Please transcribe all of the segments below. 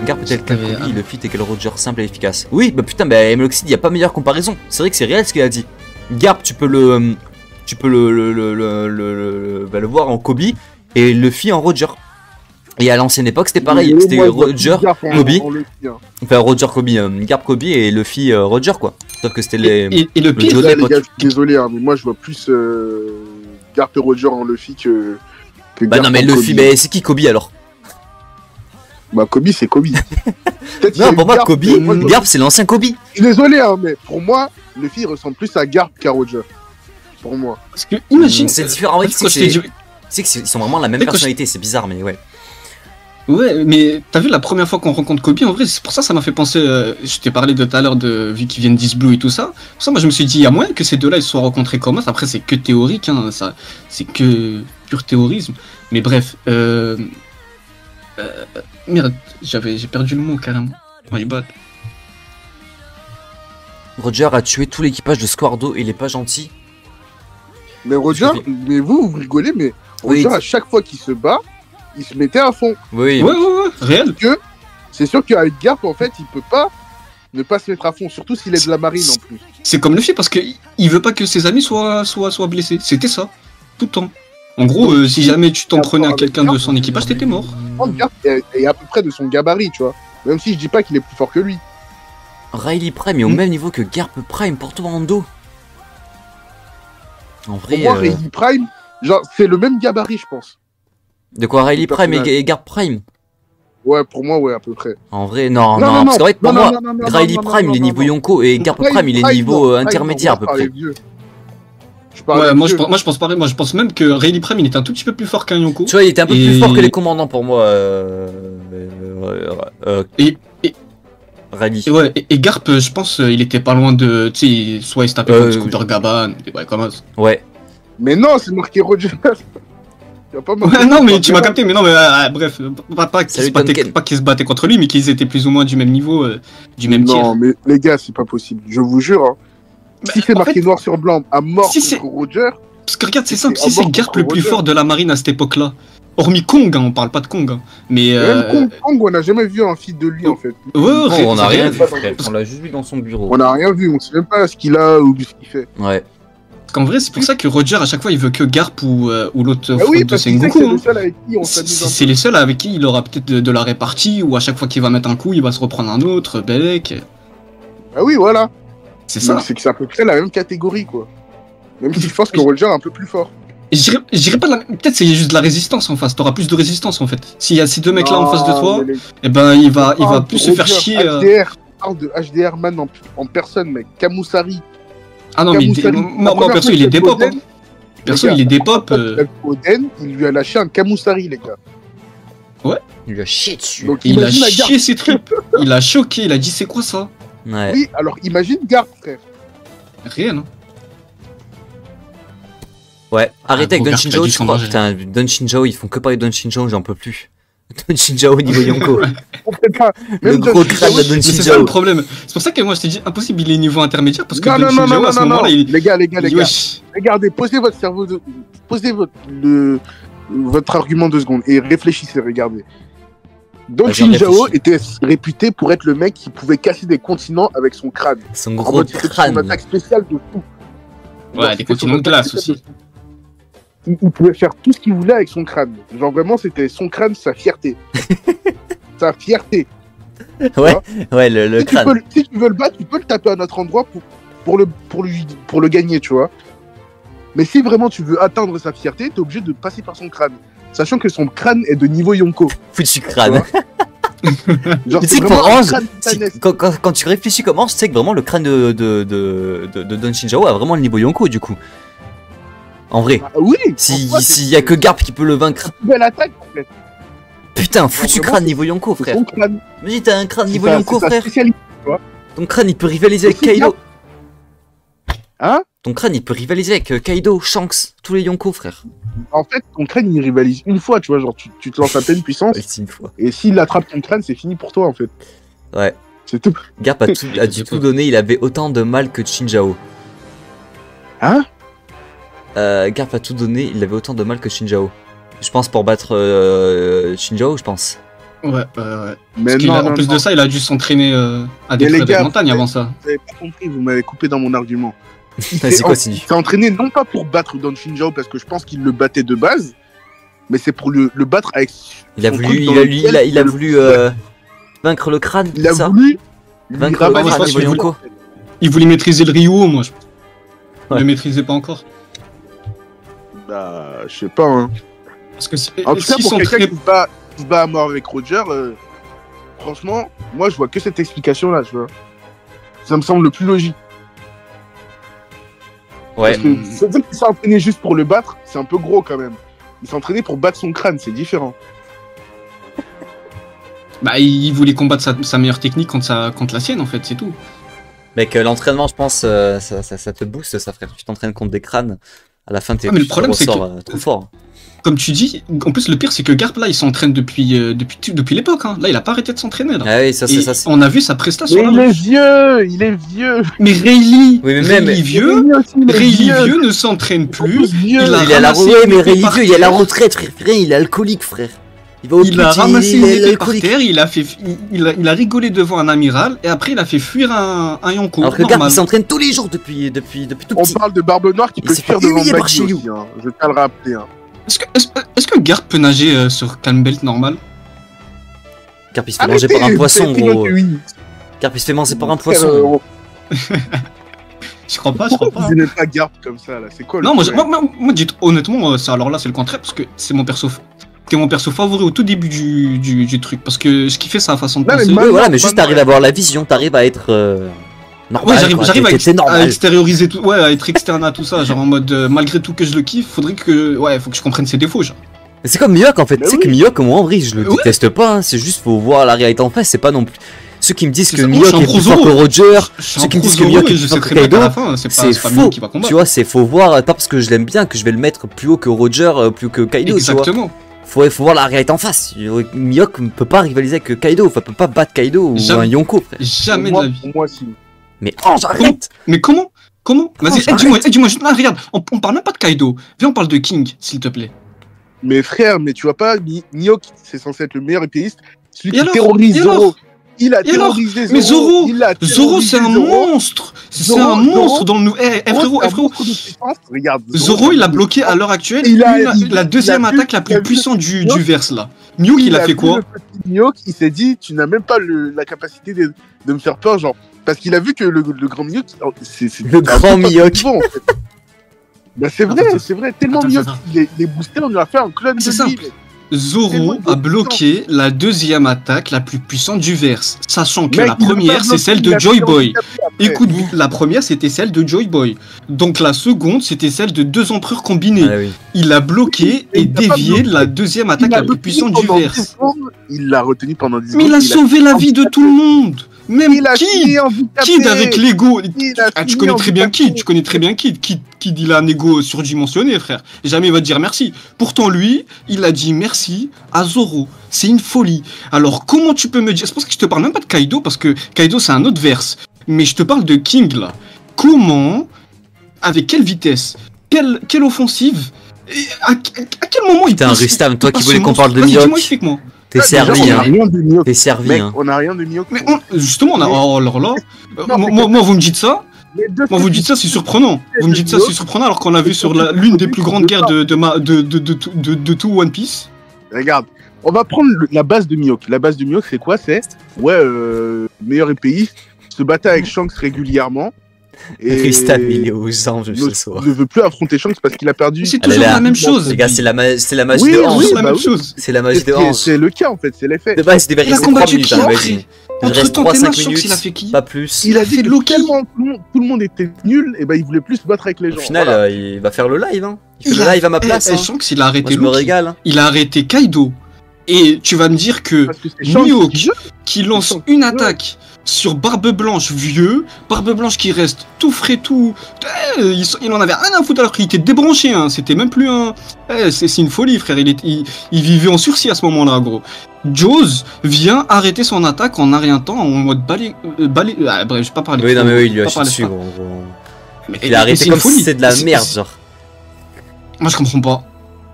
Garp peut-être qu'un Kobe, le fit est quel Roger simple et efficace. Oui, bah putain, bah Mloxid, y a pas meilleure comparaison. C'est vrai que c'est réel ce qu'il a dit. Garp, tu peux le voir en Kobe et Luffy en Roger. Et à l'ancienne époque, c'était pareil. C'était Roger, Kobe. Enfin, Roger, Kobe, Garp, Kobe et Luffy, Roger, quoi. Sauf que c'était les. Et le pire, les gars, désolé, hein, mais moi je vois plus Garp et Roger en Luffy que bah Garp non, mais Luffy, mais c'est qui Kobe alors? Bah Kobe c'est Kobe. Non, pour moi Kobe, Garp c'est l'ancien Kobe. Je suis désolé, hein, mais pour moi, Luffy ressemble plus à Garp qu'à Roger. Pour moi. Parce que imagine. C'est différent, oui, c'est qu'ils sont vraiment la même personnalité, c'est bizarre, mais ouais. Ouais, mais t'as vu la première fois qu'on rencontre Kobe, en vrai, c'est pour ça ça m'a fait penser. Je t'ai parlé de tout à l'heure de vu qu'ils viennent d'East-Blue et tout ça. Pour ça, moi je me suis dit, il y a moyen que ces deux-là ils se soient rencontrés comme ça. Après, c'est que théorique, hein, ça, c'est que pur théorisme. Mais bref, merde, j'ai perdu le mot carrément. My bad. Roger a tué tout l'équipage de Squardo et il est pas gentil. Mais Roger, mais vous rigolez, mais Roger, à chaque fois qu'il se bat, il se mettait à fond. Oui, ouais, réel. C'est sûr qu'avec Garp, en fait, il peut pas ne pas se mettre à fond, surtout s'il est de la marine en plus. C'est comme Luffy parce qu'il veut pas que ses amis soient blessés. C'était ça, tout le temps. En gros, si jamais tu t'en prenais à quelqu'un de son équipage, t'étais mort. Garp est à peu près de son gabarit, tu vois. Même si je dis pas qu'il est plus fort que lui. Riley Prime est au même niveau que Garp Prime pour toi en dos. En vrai, pour moi, Riley Prime, genre, c'est le même gabarit, je pense. De quoi, Riley Prime et Garp Prime? Ouais, pour moi, ouais, à peu près. En vrai, non, parce qu'en fait, pour moi, Riley Prime, il est niveau Yonko et Garp Prime, il est niveau intermédiaire à peu près. Ouais, moi je pense pareil, moi je pense même que Riley Prime il était un tout petit peu plus fort qu'un Yonko. Tu vois, il était un peu plus fort que les commandants pour moi. Riley. Et Garp, je pense, il était pas loin de. Tu sais, soit il se tapait contre Scooter Gaban, ouais, comme ça. Ouais. Mais non, c'est marqué Roger. Ouais, non, mais tu m'as capté, mais non, mais bref, pas qu'ils se battaient contre lui, mais qu'ils étaient plus ou moins du même niveau, du même tir. Non, mais les gars, c'est pas possible, je vous jure. Hein. Si c'est marqué noir sur blanc, à mort contre Roger. Parce que regarde, c'est simple, si c'est Garp le plus fort de la marine à cette époque-là. Hormis Kong, hein, on parle pas de Kong. Hein. Mais même Kong, on n'a jamais vu un feat de lui en fait. Ouais, on a rien vu, frère. On l'a juste vu dans son bureau. On n'a rien vu, on sait même pas ce qu'il a ou ce qu'il fait. Ouais. Parce qu'en vrai, c'est pour ça que Roger, à chaque fois, il veut que Garp ou l'autre de Sengoku. C'est les seuls avec qui il aura peut-être de la répartie, ou à chaque fois qu'il va mettre un coup, il va se reprendre un autre, Belek. Ah oui, voilà. C'est ça. C'est que c'est à peu près la même catégorie, quoi. Même si je pense que Roger est un peu plus fort. Je dirais pas peut-être c'est juste de la résistance en face, t'auras plus de résistance en fait. S'il y a ces deux mecs là en face de toi, et ben il va plus se faire chier. HDR, parle de HDR man en personne mec, Kamusari. Ah non mais moi perso il est dépop. Hein. Perso il est dépop. Oden, il lui a lâché un Kamusari les gars. Ouais. Il lui a chié dessus. Donc, il a chié ses tripes. Il a choqué, il a dit c'est quoi ça? Ouais. Oui, alors imagine Garp frère. Rien hein. Ouais, arrêtez avec Don Shinjao, tu crois. Putain, Don Shinjao, ils font que parler de Don Shinjao, j'en peux plus. Don Shinjao au niveau Yonko. Le gros crâne de Don Shinjao. C'est ça le problème. C'est pour ça que moi je t'ai dit impossible, il est niveau intermédiaire parce que Don Shinjao à ce moment-là, il... Les gars. Regardez, posez votre cerveau, posez votre argument 2 secondes et réfléchissez, regardez. Don Shinjao était réputé pour être le mec qui pouvait casser des continents avec son crâne. Son gros crâne. Son attaque spéciale de fou. Ouais, des continents de glace aussi. Il pouvait faire tout ce qu'il voulait avec son crâne. Genre vraiment, c'était son crâne, sa fierté. Sa fierté. Ouais, ouais, le crâne. Si tu veux le battre, tu peux le taper à un autre endroit pour le gagner, tu vois. Mais si vraiment tu veux atteindre sa fierté, t'es obligé de passer par son crâne. Sachant que son crâne est de niveau Yonko. Foutu crâne. Genre, tu sais que pour Ange, quand tu réfléchis comme Ange, tu sais que vraiment le crâne de Don Shinjao a vraiment le niveau Yonko du coup. En vrai. Ah, oui. S'il y a que Garp qui peut le vaincre. Belle attaque en fait. Putain, foutu crâne niveau Yonko frère. Imagine t'as un crâne niveau Yonko frère. Ton crâne il peut rivaliser avec Kaido. Hein? Ton crâne il peut rivaliser avec Kaido, Shanks, tous les Yonko frère. En fait, ton crâne il rivalise une fois, tu vois, genre tu te lances à pleine puissance. Une fois. Et s'il attrape ton crâne, c'est fini pour toi en fait. Ouais. C'est tout. Garp a du tout donné, il avait autant de mal que Shinjao. Hein? Garp a tout donné, il avait autant de mal que Shinjao. Je pense pour battre Shinjao, je pense. Ouais. Mais En plus de ça, il a dû s'entraîner à des frais de montagne avant ça. Vous avez pas compris, vous m'avez coupé dans mon argument. Vas-y, continue. Il s'est entraîné non pas pour battre Don Shinjao parce que je pense qu'il le battait de base, mais c'est pour le battre avec. Il a voulu vaincre le crâne. Il a ça voulu vaincre le crâne de Yonko. Il voulait maîtriser le Ryu, moi. Ouais. Il le maîtrisait pas encore. Bah, je sais pas. Hein. Parce que En tout cas, pour quelqu'un qui se bat à mort avec Roger, franchement, moi je vois que cette explication-là, tu vois. Ça me semble le plus logique. Ouais. Parce que ça veut dire qu'il s'est entraîné juste pour le battre, c'est un peu gros quand même. Il s'est entraîné pour battre son crâne, c'est différent. Bah, il voulait combattre sa meilleure technique contre la sienne, en fait, c'est tout. Mec, l'entraînement, je pense, ça te booste, ça, frère. Tu t'entraînes contre des crânes. À la fin, mais le problème, c'est que trop fort. Comme tu dis, en plus, le pire, c'est que Garp, là, il s'entraîne depuis l'époque. Hein. Là, il a pas arrêté de s'entraîner. Là. Ah oui, ça, c'est ça. On a vu sa prestation. Mais il est vieux. Mais Rayleigh, oui, vieux ne s'entraîne plus. Il est à la retraite, mais Rayleigh vieux, il est à la retraite, frère. Il est alcoolique, frère. Il a ramassé une épée par terre, il a rigolé devant un amiral, et après il a fait fuir un Yonko. Alors que Garp, il s'entraîne tous les jours depuis tout petit. On parle de Barbe Noire qui peut fuir devant Baggy aussi, hein. Je tiens à le rappeler. Hein. Est-ce que Garp peut nager sur Calm Belt normal? Garp, il se fait manger par un poisson, gros. Garp, il se fait manger par un poisson. Je crois pas. Vous n'aimez pas Garp comme ça, là. C'est quoi le moi, dites honnêtement, alors là, c'est le contraire, parce que c'est mon perso. C'était mon perso favori au tout début du truc, parce que je kiffais sa façon de penser. Mais voilà, mais juste t'arrives à avoir la vision, t'arrives à être normal. Ouais, j'arrive à extérioriser tout, ouais, à être externe à tout ça, genre en mode malgré tout que je le kiffe, faut que je comprenne ses défauts, genre. C'est comme Mihawk en fait, tu sais que Mihawk, moi en vrai, je le déteste pas, hein. C'est juste faut voir la réalité en face, c'est pas non plus. Ceux qui me disent que Mihawk est plus fort que Roger, ceux qui me disent que Mihawk est plus fort que Kaido, c'est faux. Tu vois, c'est faut voir, pas parce que je l'aime bien que je vais le mettre plus haut que Roger, plus que Kaido, tu vois. Exactement. Faut voir la réalité en face. Mihawk ne peut pas rivaliser avec Kaido, enfin peut pas battre Kaido ou un Yonko, frère. Jamais de la vie. Moi aussi. Mais j'arrête. Mais comment? Vas-y, dis-moi, regarde, on parle même pas de Kaido. Viens, on parle de King, s'il te plaît. Mais frère, mais tu vois pas, Mihawk, c'est censé être le meilleur épéiste. Celui qui terrorise Zoro. Il a terrorisé Zoro. Mais Zoro, c'est un monstre. C'est un monstre dans le nous. Frérot. Regarde. Zoro, il a bloqué à l'heure actuelle la deuxième attaque la plus puissante du verse là. Mihawk, il a fait quoi? Mihawk, il s'est dit, tu n'as même pas la capacité de me faire peur, genre. Parce qu'il a vu que le grand Mihawk, c'est le grand Mihawk. En fait. Bah c'est vrai, tellement Mihawk, les boostés, on lui a fait un clone de lui. Zoro a bloqué la deuxième attaque la plus puissante du verse, sachant que la première c'est celle de Joy Boy. Écoute, la première c'était celle de Joy Boy. Donc la seconde c'était celle de deux empereurs combinés. Ah, oui. Il a bloqué et dévié la deuxième attaque la plus puissante du verse. Il l'a retenu pendant 10 secondes. Mais il a sauvé la vie de tout le monde. Même Kid avec l'ego. Tu connais très bien Kid. Kid, il a un ego surdimensionné, frère. Jamais il va te dire merci. Pourtant, lui, il a dit merci à Zoro. C'est une folie. Alors, comment tu peux me dire... C'est pour ça que je te parle même pas de Kaido, parce que Kaido, c'est un autre verse. Mais je te parle de King, là. Comment, avec quelle vitesse, quelle offensive, à quel moment il... T'es un Rustam, toi qui voulais qu'on parle de Mihawk. Dis-moi, explique-moi. T'es servi, hein. T'es servi, mec, on a rien de Mihawk. Mais justement, alors là, moi, vous me dites ça. Moi, vous dites ça, c'est surprenant. Vous me dites ça, c'est surprenant, alors qu'on a vu sur l'une des plus grandes guerres de tout One Piece. Regarde, on va prendre la base de Mihawk. La base de Mihawk, c'est quoi? C'est meilleur épéiste, se battait avec Shanks régulièrement. Et Rustam, il est aux anges ce soir. Ne veut plus affronter Shanks parce qu'il a perdu. C'est toujours la même chose. Les gars, c'est la magie de Hans. C'est la même chose. C'est la magie de Hans. C'est le cas en fait, c'est l'effet. De base, il devait rester 3 minutes, imagine. Il reste 3-5 minutes, il a fait qui? pas plus. Il a dit que tellement tout le monde était nul, et ben il voulait plus se battre avec les gens. Au final, il va faire le live, hein. Il fait le live à ma place. Shanks, il a arrêté Loki. Je me régale. Il a arrêté Kaido. Et tu vas me dire que Mihawk qui lance une attaque sur Barbe Blanche vieux, Barbe Blanche qui reste tout frais, tout... Il en avait rien à foutre alors qu'il était débranché, hein. C'était même plus un... C'est une folie, frère, il vivait en sursis à ce moment-là, gros. Jaws vient arrêter son attaque en un rien de temps, en mode balai... bref, je vais pas parler. Oui, non mais oui, il lui a chié dessus, gros. Il a arrêté comme si c'était de la merde, genre. Moi je comprends pas.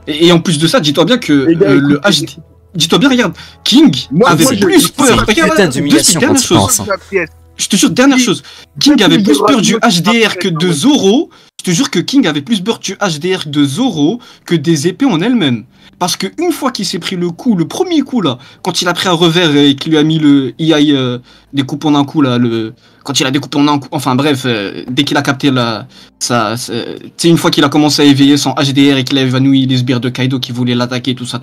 Et en plus de ça, dis-toi bien que le HD... Dis-toi bien, regarde, King avait plus peur. Regarde, dernière chose. Je te jure, dernière chose. King avait plus peur du HDR que de Zoro. Je te jure que King avait plus peur du HDR de Zoro que des épées en elles-mêmes. Parce que une fois qu'il s'est pris le coup, le premier coup là, quand il a pris un revers et qu'il lui a mis le EI découpe en un coup là, quand il a découpé en un coup, enfin bref, dès qu'il a capté c'est une fois qu'il a commencé à éveiller son HDR et qu'il a évanoui les sbires de Kaido qui voulaient l'attaquer, tout ça,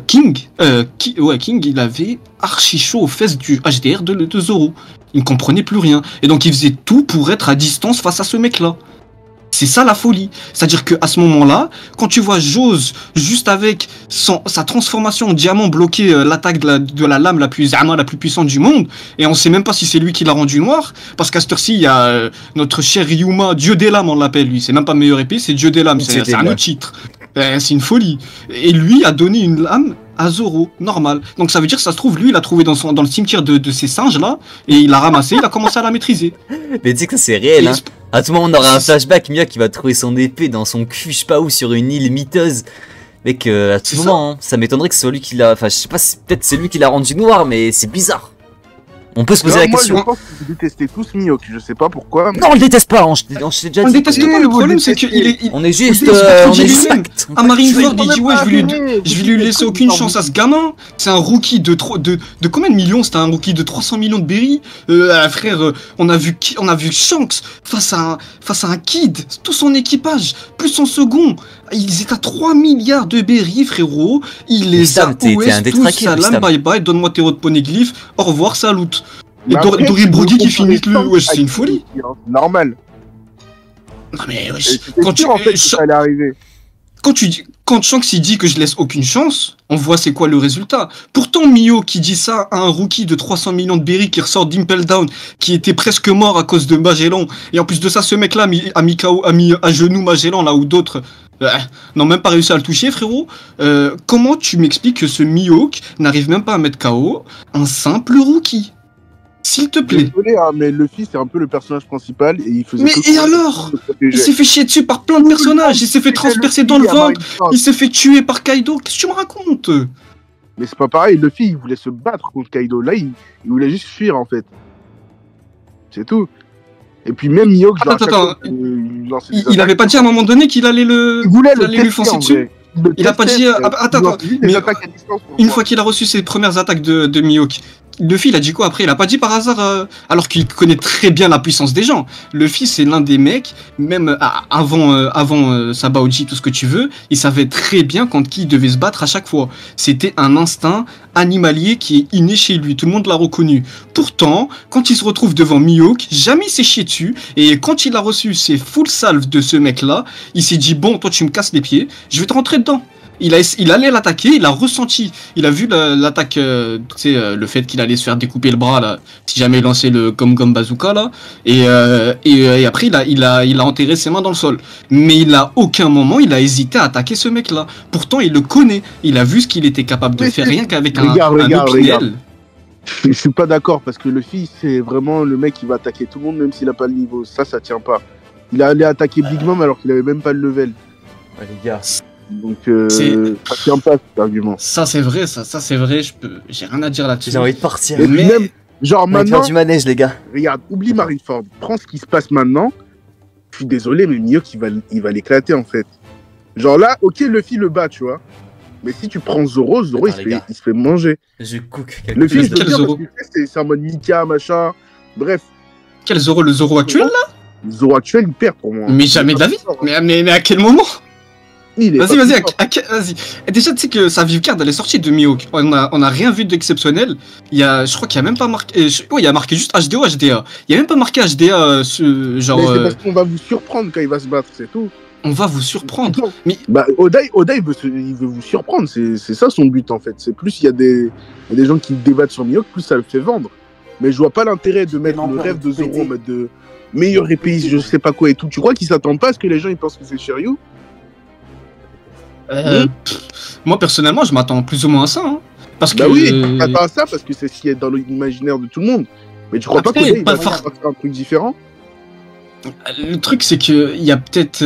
King, il avait archi chaud aux fesses du HDR de Zoro. Il ne comprenait plus rien. Et donc il faisait tout pour être à distance face à ce mec-là. C'est ça la folie. C'est-à-dire qu'à ce moment-là, quand tu vois Jose juste avec sa transformation en diamant bloquer l'attaque de la lame la plus puissante du monde, et on sait même pas si c'est lui qui l'a rendu noir, parce qu'à cette heure-ci, il y a notre cher Ryuma, Dieu des lames on l'appelle lui, c'est même pas meilleure épée, c'est Dieu des lames, c'est un autre titre. C'est une folie. Et lui a donné une lame à Zoro, normal. Donc ça veut dire que ça se trouve, lui, il a trouvé dans le cimetière de ces singes là, et il l'a ramassé, il a commencé à la maîtriser. Mais tu sais que c'est réel, hein. À tout moment, on aura un flashback, Mia qui va trouver son épée dans son cul, je sais pas où, sur une île miteuse. Mec, à tout moment, hein, ça m'étonnerait que ce soit lui qui l'a... Enfin, je sais pas, peut-être c'est lui qui l'a rendu noir, mais c'est bizarre. On peut se poser la question. Moi, je pense que vous détestez tous Mihawk, je sais pas pourquoi. Mais... Non, on le déteste pas, on s'est déjà dit. On le déteste pas, le problème c'est qu'il est... On est juste... À Marineford, il dit ouais, je vais lui laisser aucune chance à ce gamin. C'est un rookie de combien de millions? C'était un rookie de 300 millions de berry. Frère, on a vu Shanks face à un kid, tout son équipage, plus son second. Ils étaient à 3 milliards de berry, frérot. Il les a OS tous, salam, bye bye, donne-moi tes autres poneglyphes, au revoir, salut. Et Dory Brody qui finit le... Wesh, c'est une folie. Normal. Non mais wesh, ça allait arriver. Quand Shanks il dit que je laisse aucune chance, on voit c'est quoi le résultat. Pourtant Mio qui dit ça à un rookie de 300 millions de berry qui ressort d'Impel Down, qui était presque mort à cause de Magellan, et en plus de ça ce mec là a mis à genoux Magellan là où d'autres n'ont même pas réussi à le toucher, frérot. Comment tu m'expliques que ce Mihawk n'arrive même pas à mettre KO un simple rookie? S'il te plaît. Désolé, hein, mais Luffy c'est un peu le personnage principal et il faisait. Mais et alors? Il s'est fait chier dessus par plein de personnages, il s'est fait transpercer dans le ventre, il s'est fait tuer par Kaido. Qu'est-ce que tu me racontes? Mais c'est pas pareil, Luffy il voulait se battre contre Kaido. Là il voulait juste fuir en fait. C'est tout. Et puis même Mihawk, il avait pas dit à un moment donné qu'il allait lui foncer dessus. Il a pas dit. Attends. Mais une fois qu'il a reçu ses premières attaques de Mihawk, Luffy il a dit quoi après? Il a pas dit par hasard, alors qu'il connaît très bien la puissance des gens. Luffy c'est l'un des mecs, même avant Sabaody, tout ce que tu veux, il savait très bien contre qui il devait se battre à chaque fois. C'était un instinct animalier qui est inné chez lui, tout le monde l'a reconnu. Pourtant, quand il se retrouve devant Mihawk, jamais il s'est chié dessus, et quand il a reçu ses full salves de ce mec là, il s'est dit bon, toi tu me casses les pieds, je vais te rentrer dedans. Il allait l'attaquer, il a ressenti, il a vu l'attaque, tu sais, le fait qu'il allait se faire découper le bras là, si jamais il lançait le Gom Bazooka là, et après il a enterré ses mains dans le sol. Mais il a aucun moment il a hésité à attaquer ce mec là. Pourtant il le connaît, il a vu ce qu'il était capable de faire rien qu'avec un opinel. Je suis pas d'accord parce que Luffy c'est vraiment le mec qui va attaquer tout le monde même s'il a pas le niveau, ça tient pas. Il allait attaquer Big Mom alors qu'il avait même pas le level. Ouais les gars. Donc ça tient pas cet argument. Ça c'est vrai, ça c'est vrai, j'ai rien à dire là-dessus. J'ai envie de partir. Mais même, genre maintenant, du manège les gars. Regarde, oublie Marineford, prends ce qui se passe maintenant. Je suis désolé mais Mihawk il va l'éclater en fait. Genre là, ok Luffy le bat tu vois. Mais si tu prends Zoro il se fait manger. Je cook. Le film c'est en mode Nika machin. Bref. Quel Zoro? Le Zoro actuel là? Le Zoro actuel il perd pour moi. Mais jamais de la vie. Mais à quel moment? Vas-y. Déjà, tu sais que sa vivecard elle est sortie de Mihawk. On a rien vu d'exceptionnel. Je crois qu'il y a même pas marqué. Il y a marqué juste HDO, HDA. Il y a même pas marqué HDA, genre. Mais c'est parce qu'on va vous surprendre quand il va se battre, c'est tout. On va vous surprendre. Mais... Bah, Oda il veut vous surprendre. C'est ça son but en fait. C'est plus il y a des gens qui débattent sur Mihawk, plus ça le fait vendre. Mais je vois pas l'intérêt de mettre le rêve de Zoro en mode de meilleur épée, je sais pas quoi et tout. Tu crois qu'ils s'attendent pas à ce que les gens ils pensent que c'est Shiryu? Moi personnellement je m'attends plus ou moins à ça hein. Parce que oui, tu t'attends à ça parce que c'est ce qui est dans l'imaginaire de tout le monde. Mais tu crois pas qu'il va faire un truc différent? Le truc c'est que il y a peut-être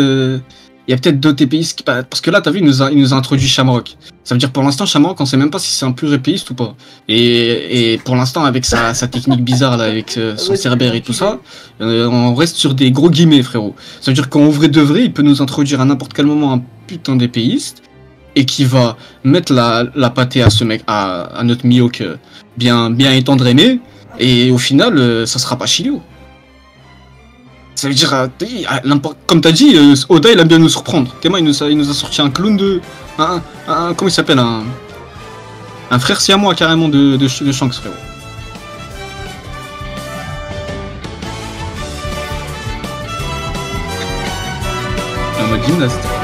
il y a peut-être d'autres épéistes qui... Parce que là, t'as vu, il nous a introduit Shamrock. Ça veut dire pour l'instant, Shamrock, on sait même pas si c'est un pur épéiste ou pas. Et pour l'instant, avec sa technique bizarre, là, avec son cerbère et tout ça, on reste sur des gros guillemets, frérot. Ça veut dire qu'en vrai de vrai, il peut nous introduire à n'importe quel moment un putain d'épéiste et qui va mettre la pâtée à ce mec, à notre Mihawk bien étendrémé, et au final, ça sera pas Shiryu. Ça veut dire, comme t'as dit, Oda il aime bien nous surprendre. Tellement il nous a sorti un clone de... comment il s'appelle, un frère siamois carrément de Shanks, frérot. En mode gymnaste.